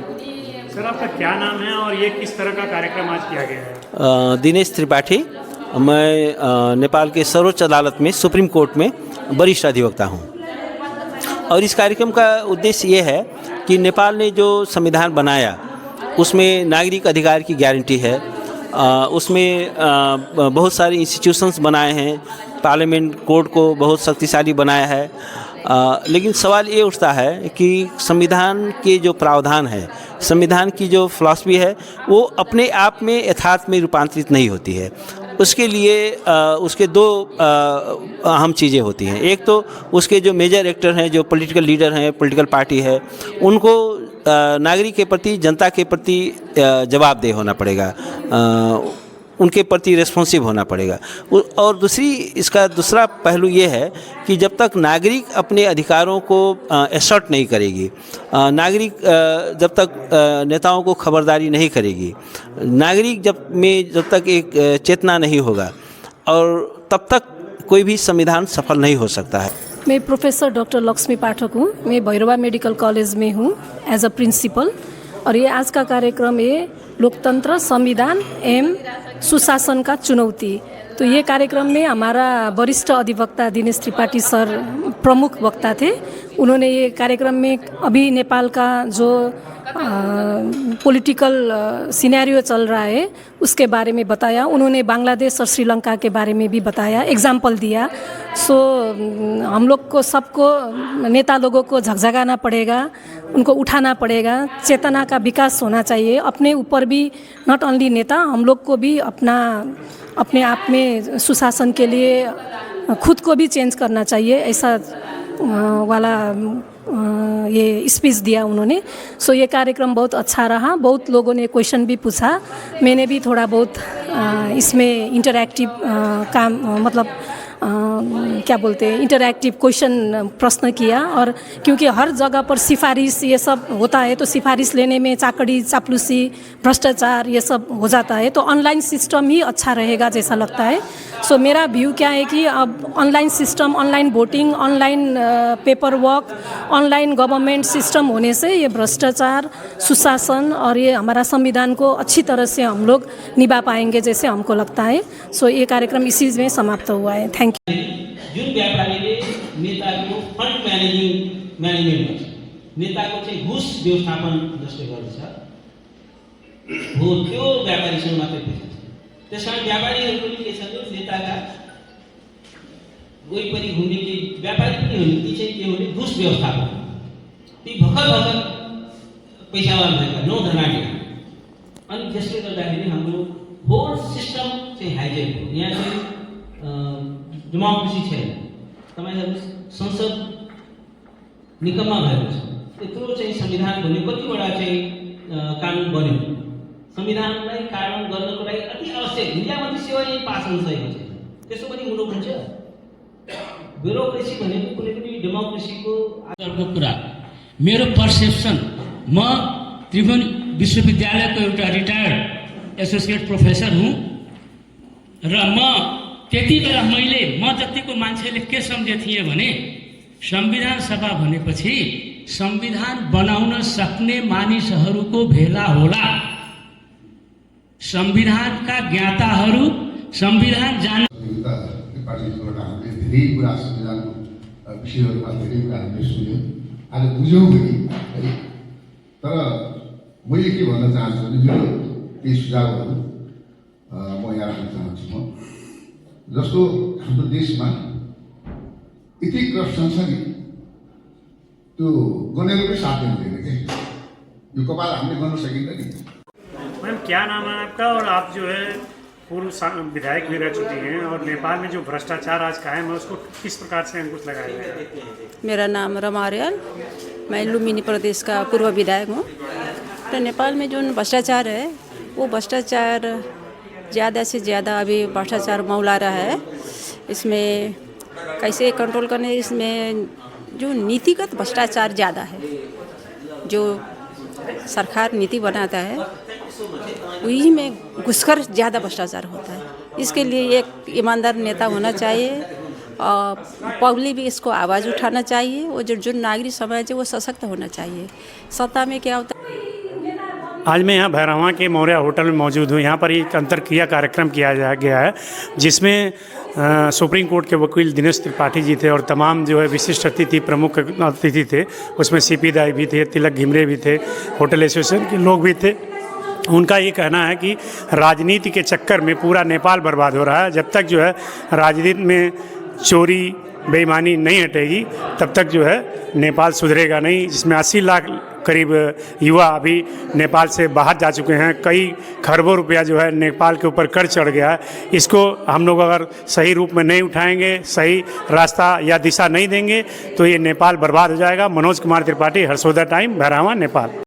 Sir, आपका क्या नाम है और ये किस तरह का कार्यक्रम आज किया गया है? दिनेश त्रिपाठी। मैं नेपाल के सर्वोच्च अदालत में सुप्रीम कोर्ट में वरिष्ठ अधिवक्ता हूँ और इस कार्यक्रम का उद्देश्य ये है कि नेपाल ने जो संविधान बनाया उसमें नागरिक अधिकार की गारंटी है। उसमें बहुत सारे इंस्टीट्यूशंस बनाए हैं, पार्लियामेंट कोर्ट को बहुत शक्तिशाली बनाया है। लेकिन सवाल ये उठता है कि संविधान के जो प्रावधान है, संविधान की जो फिलॉसफी है वो अपने आप में यथार्थ में रूपांतरित नहीं होती है। उसके लिए उसके दो अहम चीज़ें होती हैं। एक तो उसके जो मेजर एक्टर हैं, जो पॉलिटिकल लीडर हैं, पॉलिटिकल पार्टी है, उनको नागरिक के प्रति, जनता के प्रति जवाबदेह होना पड़ेगा, उनके प्रति रेस्पॉन्सिव होना पड़ेगा। और इसका दूसरा पहलू ये है कि जब तक नागरिक अपने अधिकारों को एसर्ट नहीं करेगी, नागरिक जब तक नेताओं को खबरदारी नहीं करेगी, नागरिक जब तक एक चेतना नहीं होगा, और तब तक कोई भी संविधान सफल नहीं हो सकता है। मैं प्रोफेसर डॉक्टर लक्ष्मी पाठक हूँ। मैं भैरवा मेडिकल कॉलेज में हूँ एज अ प्रिंसिपल। और ये आज का कार्यक्रम है लोकतंत्र, संविधान एवं सुशासन का चुनौती। तो ये कार्यक्रम में हमारा वरिष्ठ अधिवक्ता दिनेश त्रिपाठी सर प्रमुख वक्ता थे। उन्होंने ये कार्यक्रम में अभी नेपाल का जो पॉलिटिकल सिनेरियो चल रहा है उसके बारे में बताया। उन्होंने बांग्लादेश और श्रीलंका के बारे में भी बताया, एग्जाम्पल दिया। हम लोग को, सबको, नेता लोगों को झकझकाना पड़ेगा, उनको उठाना पड़ेगा, चेतना का विकास होना चाहिए। अपने ऊपर भी, नॉट ओनली नेता, हम लोग को भी अपने आप में सुशासन के लिए खुद को भी चेंज करना चाहिए, ऐसा वाला ये स्पीच दिया उन्होंने। ये कार्यक्रम बहुत अच्छा रहा। बहुत लोगों ने क्वेश्चन भी पूछा। मैंने भी थोड़ा बहुत इसमें इंटरैक्टिव काम, मतलब क्या बोलते हैं, इंटरैक्टिव क्वेश्चन प्रश्न किया। और क्योंकि हर जगह पर सिफारिश ये सब होता है, तो सिफारिश लेने में चाकड़ी, चापलूसी, भ्रष्टाचार ये सब हो जाता है। तो ऑनलाइन सिस्टम ही अच्छा रहेगा जैसा लगता है। मेरा व्यू क्या है कि अब online system, online voting, online paper work, online government system होने से ये भ्रष्टाचार, सुशासन और ये हमारा संविधान को अच्छी तरह से हम लोग निभा पाएंगे जैसे हमको लगता है। ये कार्यक्रम इसी में समाप्त हुआ है। Thank you. जुन व्यापारीले नेताको फन्ड म्यानेजमेन्ट गर्छ, नेताको चाहिँ घुस व्यवस्थापन जसले गर्छ हो, त्यो व्यापारीसँग मात्रै पैसा छ। त्यसकारण व्यापारीहरूको पनि के छ, जो नेताका वरिपरि घुम्ने कि व्यापारी पनि हुने, ती चाहिँ के हुने, घुस व्यवस्थापन, ती भर्खर पैसावान भएका नौ धनाढ्य। अनि त्यसले गर्दाखेरि हाम्रो होल सिस्टम चाहिँ हाइजेक हो। यहाँ चाहिँ डेमोक्रेसी छैन। तपाईहरु संसद निकममा भएको छ। त्यत्रो चाहिँ संविधान भन्ने कतिवटा चाहिँ कानुन बन्यो। संविधानलाई कार्यान्वयन गर्नको लागि अति आवश्यक न्यायमन्त्री सेवा यही पास हुन सकेको छैन। त्यसो पनि हुनु हुन्छ। ब्युरोक्रेसी भनेको कुनै पनि डेमोक्रेसीको आधारको कुरा। मेरो पर्सेप्सन, म त्रिभुवन विश्वविद्यालयको एउटा रिटायर्ड एसोसिएट प्रोफेसर हुँ र त्यति बेला म जतिको मान्छेले के सम्झे थिएँ भने संविधान सभा भनेपछि संविधान बनाउन सक्ने मानिसहरूको भेला होला। संविधानका ज्ञाताहरू, संविधान जान पार्टीबाट हामीले धेरै कुरा संविधानको विषयहरूमा धेरै कुरा हामीले सुन्यौँ, आज बुझ्यौँ पनि है। तर मैले के भन्न चाहन्छु भने मेरो केही सुझावहरू म यहाँ राख्न चाहन्छु। जस्तो हाम्रो देशमा यति करप्सन छ नि, त्यो गनेर पनि साथ दिँदैन क्या। यो कपाल हामीले गर्न सकिन्छ नि। मैम, क्या नाम है आपका? और आप जो है पूर्व विधायक भी रह चुकी हैं, और नेपाल में जो भ्रष्टाचार आज कायम है उसको किस प्रकार से अंकुश लगाया जाए? मेरा नाम रमा अर्याल, मैं लुम्बिनी प्रदेश का पूर्व विधायक हूँ। तो नेपाल में जो भ्रष्टाचार है वो भ्रष्टाचार ज़्यादा से ज़्यादा अभी भ्रष्टाचार मौला रहा है। इसमें कैसे कंट्रोल करने, इसमें जो नीतिगत भ्रष्टाचार ज़्यादा है। जो सरकार नीति बनाता है वही में घुसकर ज़्यादा भ्रष्टाचार होता है। इसके लिए एक ईमानदार नेता होना चाहिए और पब्लिक भी इसको आवाज़ उठाना चाहिए। वो जो नागरिक समाज है वो सशक्त होना चाहिए। सत्ता में क्या होता है, आज मैं यहाँ भैरवा के मौर्य होटल में मौजूद हूँ। यहाँ पर एक अंतरक्रिया कार्यक्रम किया गया है, जिसमें सुप्रीम कोर्ट के वकील दिनेश त्रिपाठी जी थे और तमाम जो है विशिष्ट अतिथि, प्रमुख अतिथि थे। उसमें सीपी दाई भी थे, तिलक घिमरे भी थे, होटल एसोसिएशन के लोग भी थे। उनका ये कहना है कि राजनीति के चक्कर में पूरा नेपाल बर्बाद हो रहा है। जब तक जो है राजनीति में चोरी बेईमानी नहीं हटेगी, तब तक जो है नेपाल सुधरेगा नहीं। जिसमें 80 लाख करीब युवा अभी नेपाल से बाहर जा चुके हैं। कई खरबों रुपया जो है नेपाल के ऊपर कर चढ़ गया है। इसको हम लोग अगर सही रूप में नहीं उठाएंगे, सही रास्ता या दिशा नहीं देंगे, तो ये नेपाल बर्बाद हो जाएगा। मनोज कुमार त्रिपाठी, हर्षोदय टाइम, भैरवा, नेपाल।